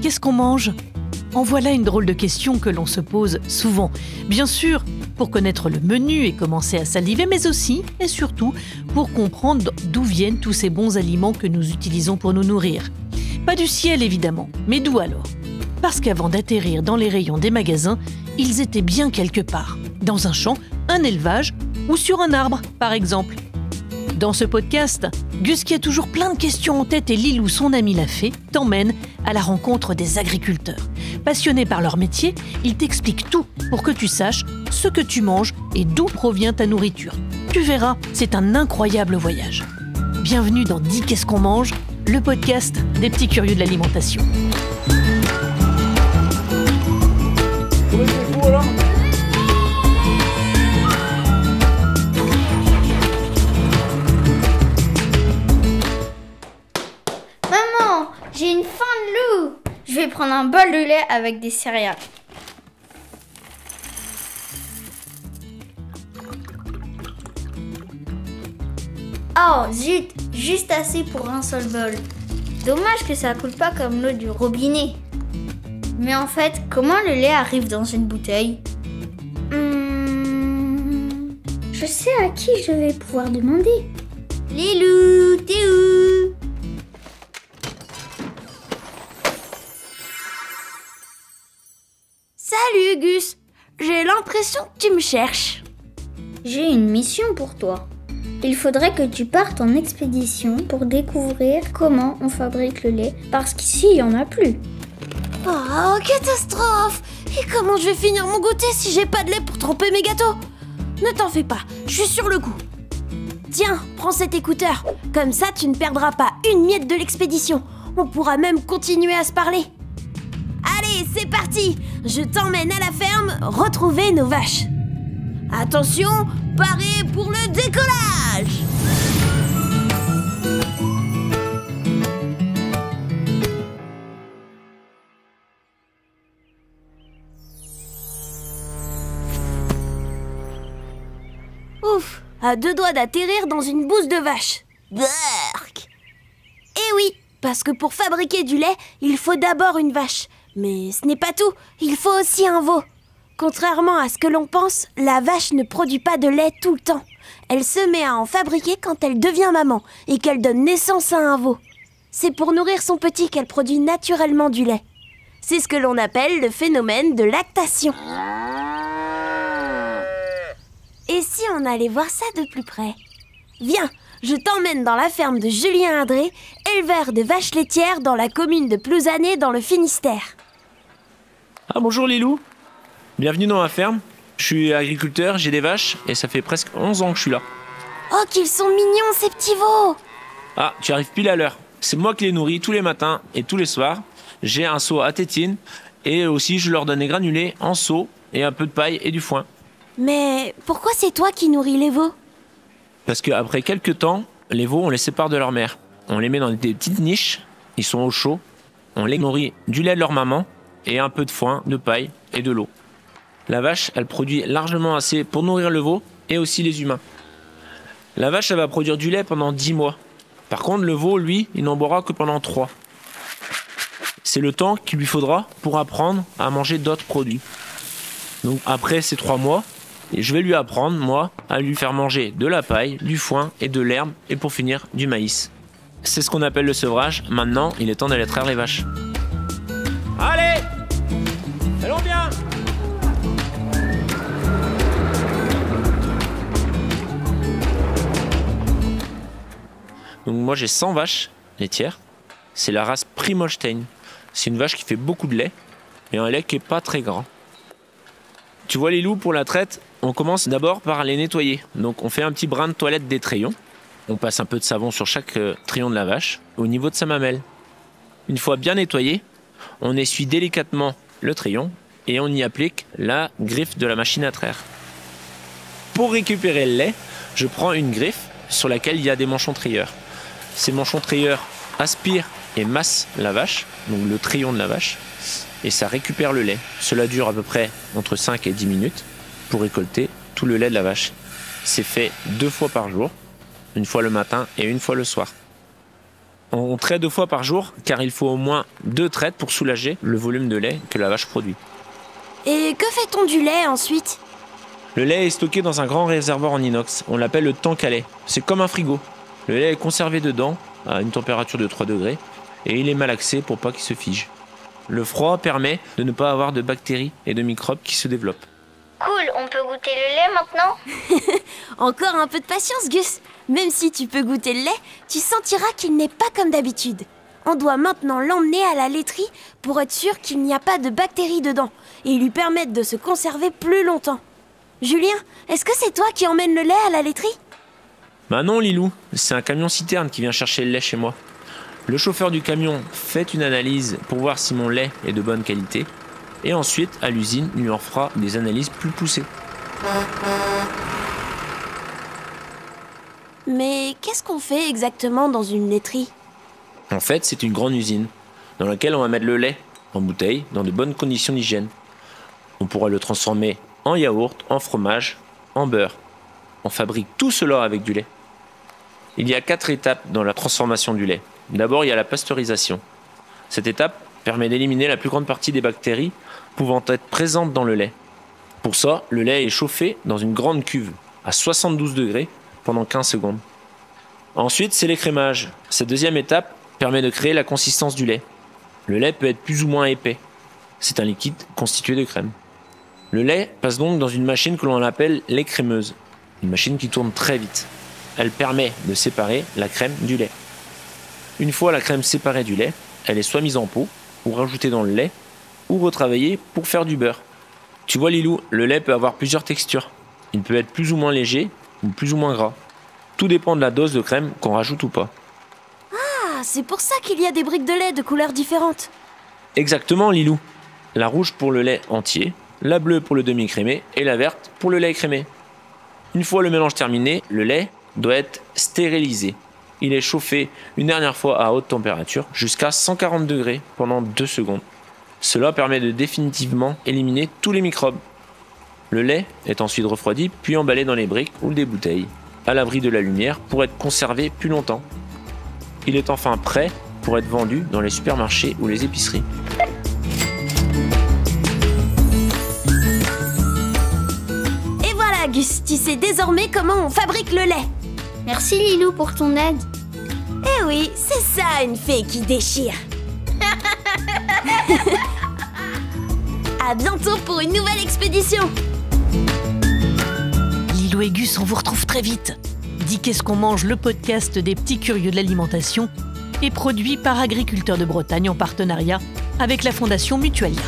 qu'est-ce qu'on mange ? En voilà une drôle de question que l'on se pose souvent. Bien sûr, pour connaître le menu et commencer à saliver, mais aussi et surtout pour comprendre d'où viennent tous ces bons aliments que nous utilisons pour nous nourrir. Pas du ciel évidemment, mais d'où alors ? Parce qu'avant d'atterrir dans les rayons des magasins, ils étaient bien quelque part, dans un champ, un élevage ou sur un arbre par exemple. Dans ce podcast, Gus, qui a toujours plein de questions en tête, et Lilou, son ami la fée, t'emmène à la rencontre des agriculteurs. Passionnés par leur métier, ils t'expliquent tout pour que tu saches ce que tu manges et d'où provient ta nourriture. Tu verras, c'est un incroyable voyage. Bienvenue dans Dis qu'est-ce qu'on mange, le podcast des petits curieux de l'alimentation. Maman, j'ai une faim de loup. Je vais prendre un bol de lait avec des céréales. Oh zut, juste assez pour un seul bol. Dommage que ça coule pas comme l'eau du robinet. Mais en fait, comment le lait arrive dans une bouteille ? Je sais à qui je vais pouvoir demander. Lilou, t'es où ? Salut Gus, j'ai l'impression que tu me cherches. J'ai une mission pour toi. Il faudrait que tu partes en expédition pour découvrir comment on fabrique le lait, parce qu'ici, il n'y en a plus. Oh, catastrophe! Et comment je vais finir mon goûter si j'ai pas de lait pour tremper mes gâteaux? Ne t'en fais pas, je suis sur le coup. Tiens, prends cet écouteur. Comme ça, tu ne perdras pas une miette de l'expédition. On pourra même continuer à se parler. Allez, c'est parti! Je t'emmène à la ferme retrouver nos vaches. Attention, parez pour le décollage! Ouf, à deux doigts d'atterrir dans une bouse de vache. Burk! Eh oui, parce que pour fabriquer du lait, il faut d'abord une vache. Mais ce n'est pas tout, il faut aussi un veau. Contrairement à ce que l'on pense, la vache ne produit pas de lait tout le temps. Elle se met à en fabriquer quand elle devient maman et qu'elle donne naissance à un veau. C'est pour nourrir son petit qu'elle produit naturellement du lait. C'est ce que l'on appelle le phénomène de lactation. Et si on allait voir ça de plus près ? Viens, je t'emmène dans la ferme de Julien Indré, éleveur de vaches laitières dans la commune de Plouzané dans le Finistère. Ah bonjour Lilou, bienvenue dans ma ferme. Je suis agriculteur, j'ai des vaches et ça fait presque 11 ans que je suis là. Oh qu'ils sont mignons ces petits veaux! Ah, tu arrives pile à l'heure. C'est moi qui les nourris tous les matins et tous les soirs. J'ai un seau à tétine et aussi je leur donne des granulés en seau et un peu de paille et du foin. Mais pourquoi c'est toi qui nourris les veaux ? Parce qu'après quelques temps, les veaux on les sépare de leur mère. On les met dans des petites niches, ils sont au chaud. On les nourrit du lait de leur maman et un peu de foin, de paille et de l'eau. La vache, elle produit largement assez pour nourrir le veau et aussi les humains. La vache, elle va produire du lait pendant 10 mois. Par contre, le veau, lui, il n'en boira que pendant 3. C'est le temps qu'il lui faudra pour apprendre à manger d'autres produits. Donc après ces 3 mois, je vais lui apprendre, moi, à lui faire manger de la paille, du foin et de l'herbe et pour finir, du maïs. C'est ce qu'on appelle le sevrage. Maintenant, il est temps d'aller traire les vaches. Allez! Allons bien! Donc moi j'ai 100 vaches laitières. C'est la race Primolstein. C'est une vache qui fait beaucoup de lait et un lait qui est pas très gras. Tu vois les loups, pour la traite, on commence d'abord par les nettoyer. Donc on fait un petit brin de toilette des trayons. On passe un peu de savon sur chaque trayon de la vache au niveau de sa mamelle. Une fois bien nettoyé, on essuie délicatement le trayon et on y applique la griffe de la machine à traire. Pour récupérer le lait, je prends une griffe sur laquelle il y a des manchons trayeurs. Ces manchons trayeurs aspirent et massent la vache, donc le trayon de la vache, et ça récupère le lait. Cela dure à peu près entre 5 et 10 minutes pour récolter tout le lait de la vache. C'est fait 2 fois par jour, une fois le matin et une fois le soir. On traite 2 fois par jour car il faut au moins 2 traites pour soulager le volume de lait que la vache produit. Et que fait-on du lait ensuite? Le lait est stocké dans un grand réservoir en inox. On l'appelle le tank à lait. C'est comme un frigo. Le lait est conservé dedans à une température de 3 degrés et il est malaxé pour pas qu'il se fige. Le froid permet de ne pas avoir de bactéries et de microbes qui se développent. Cool, on peut goûter le lait maintenant? Encore un peu de patience, Gus. Même si tu peux goûter le lait, tu sentiras qu'il n'est pas comme d'habitude. On doit maintenant l'emmener à la laiterie pour être sûr qu'il n'y a pas de bactéries dedans et lui permettre de se conserver plus longtemps. Julien, est-ce que c'est toi qui emmènes le lait à la laiterie? Bah non Lilou, c'est un camion citerne qui vient chercher le lait chez moi. Le chauffeur du camion fait une analyse pour voir si mon lait est de bonne qualité et ensuite à l'usine lui en fera des analyses plus poussées. Mais qu'est-ce qu'on fait exactement dans une laiterie? En fait, c'est une grande usine dans laquelle on va mettre le lait en bouteille dans de bonnes conditions d'hygiène. On pourra le transformer en yaourt, en fromage, en beurre. On fabrique tout cela avec du lait. Il y a 4 étapes dans la transformation du lait. D'abord, il y a la pasteurisation. Cette étape permet d'éliminer la plus grande partie des bactéries pouvant être présentes dans le lait. Pour ça, le lait est chauffé dans une grande cuve à 72 degrés pendant 15 secondes. Ensuite, c'est l'écrémage. Cette deuxième étape permet de créer la consistance du lait. Le lait peut être plus ou moins épais. C'est un liquide constitué de crème. Le lait passe donc dans une machine que l'on appelle l'écrémeuse. Une machine qui tourne très vite. Elle permet de séparer la crème du lait. Une fois la crème séparée du lait, elle est soit mise en pot, ou rajoutée dans le lait, ou retravaillée pour faire du beurre. Tu vois Lilou, le lait peut avoir plusieurs textures. Il peut être plus ou moins léger, ou plus ou moins gras. Tout dépend de la dose de crème qu'on rajoute ou pas. Ah, c'est pour ça qu'il y a des briques de lait de couleurs différentes. Exactement Lilou. La rouge pour le lait entier, la bleue pour le demi-crémé et la verte pour le lait écrémé. Une fois le mélange terminé, le lait doit être stérilisé. Il est chauffé une dernière fois à haute température jusqu'à 140 degrés pendant 2 secondes. Cela permet de définitivement éliminer tous les microbes. Le lait est ensuite refroidi puis emballé dans les briques ou des bouteilles, à l'abri de la lumière pour être conservé plus longtemps. Il est enfin prêt pour être vendu dans les supermarchés ou les épiceries. Et voilà, Gus, tu sais désormais comment on fabrique le lait. Merci Lilou pour ton aide. Eh oui, c'est ça une fée qui déchire. À bientôt pour une nouvelle expédition. Lilou et Gus, on vous retrouve très vite. Dis qu'est-ce qu'on mange, le podcast des petits curieux de l'alimentation est produit par Agriculteurs de Bretagne en partenariat avec la Fondation Mutualia.